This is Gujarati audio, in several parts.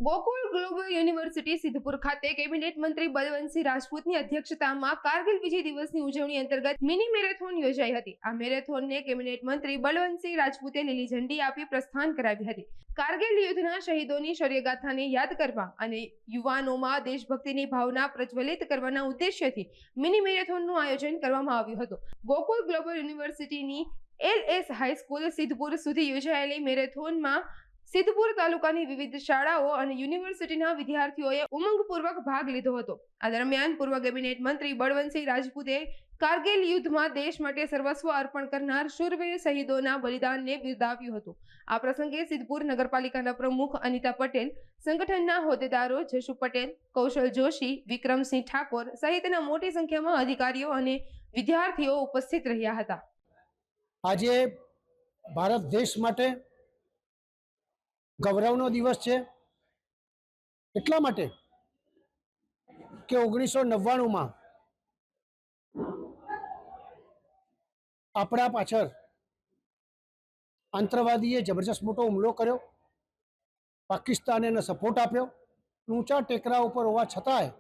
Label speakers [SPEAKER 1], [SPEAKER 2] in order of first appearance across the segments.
[SPEAKER 1] ગોકુળ ગ્લોબલ યુનિવર્સિટી સિદ્ધપુર ખાતે કેબિનેટ મંત્રી બલવંતસિંહ રાજપૂતની અધ્યક્ષતામાં કારગિલ વિજય દિવસની ઉજવણી અંતર્ગત મિની મેરેથોન યોજાઈ હતી। આ મેરેથોનને કેબિનેટ મંત્રી બલવંતસિંહ રાજપૂતે લીલી ઝંડી આપી પ્રસ્થાન કરાવી હતી। કારગિલ યુદ્ધના શહીદોની શૌર્યગાથાને યાદ કરવા અને યુવાનોમાં દેશભક્તિની ભાવના પ્રજ્વલિત કરવાના ઉદ્દેશ્યથી મિની મેરેથોનનું આયોજન કરવામાં આવ્યું હતું। ગોકુળ ગ્લોબલ યુનિવર્સિટીની LS હાઈસ્કૂલ સિદ્ધપુર સુધી યોજાયેલી મેરેથોનમાં સિદ્ધપુર તાલુકાની વિવિધ શાળાઓ અને યુનિવર્સિટીના વિદ્યાર્થીઓએ ઉમંગપૂર્વક ભાગ લીધો હતો। આ દરમિયાન પૂર્વ કેબિનેટ મંત્રી બળવંતસિંહ રાજપૂતે કારગિલ યુદ્ધમાં દેશ માટે સર્વસ્વ અર્પણ કરનાર શૂરવીર શહીદોના બલિદાનને બિરદાવ્યું હતું। આ પ્રસંગે સિદ્ધપુર નગરપાલિકાના પ્રમુખ અનિતા પટેલ, સંગઠનના હોદ્દેદારો જશુ પટેલ, કૌશલ જોશી, વિક્રમસિંહ ઠાકોર સહિતના મોટી સંખ્યામાં અધિકારીઓ અને વિદ્યાર્થીઓ ઉપસ્થિત રહ્યા હતા।
[SPEAKER 2] આજે ભારત દેશ માટે ગૌરવનો દિવસ છે, એટલા માટે કે 1999માં આપણા પાછળ આતંકવાદીએ જબરજસ્ત મોટો હુમલો કર્યો, પાકિસ્તાને એને સપોર્ટ આપ્યો। ઊંચા ટેકરા ઉપર હોવા છતાંય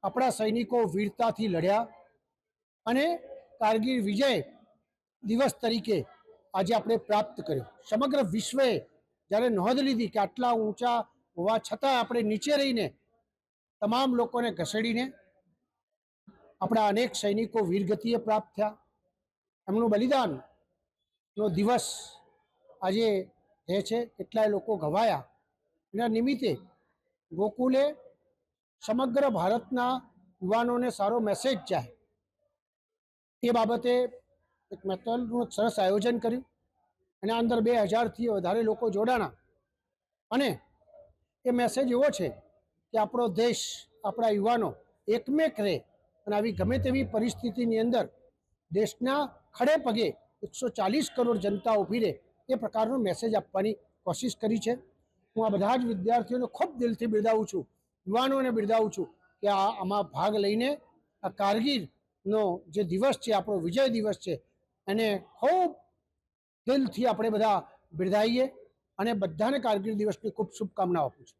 [SPEAKER 2] આપણા સૈનિકો વીરતાથી લડ્યા અને કારગિલ વિજય દિવસ તરીકે આજે આપણે પ્રાપ્ત કર્યો। સમગ્ર વિશ્વએ જ્યારે નોંધ લીધી કે આટલા ઊંચા હોવા છતાં આપણે નીચે રહીને તમામ લોકોને ઘસેડીને આપણા અનેક સૈનિકો વીરગતિએ પ્રાપ્ત થયા, એમનું બલિદાનનો દિવસ આજે રહે છે। કેટલાય લોકો ઘવાયા। એના નિમિત્તે ગોકુલે સમગ્ર ભારતના યુવાનોને સારો મેસેજ જાય એ બાબતે એક મેરેથોનનું સરસ આયોજન કર્યું અને અંદર 2000થી વધારે લોકો જોડાણા અને એ મેસેજ એવો છે કે આપણો દેશ, આપણા યુવાનો એકમેક રહે અને આવી ગમે તેવી પરિસ્થિતિની અંદર દેશના ખડે પગે 140 કરોડ જનતા ઊભી રહે એ પ્રકારનો મેસેજ આપવાની કોશિશ કરી છે। હું આ બધા જ વિદ્યાર્થીઓને ખૂબ દિલથી બિરદાવું છું, યુવાનોને બિરદાવું છું કે આમાં ભાગ લઈને આ કારગિલનો જે દિવસ છે, આપણો વિજય દિવસ છે, એને ખૂબ દિલથી આપણે બધા બિરદાવીએ અને બધાને કારગિલ દિવસની ખૂબ શુભકામનાઓ આપું છું।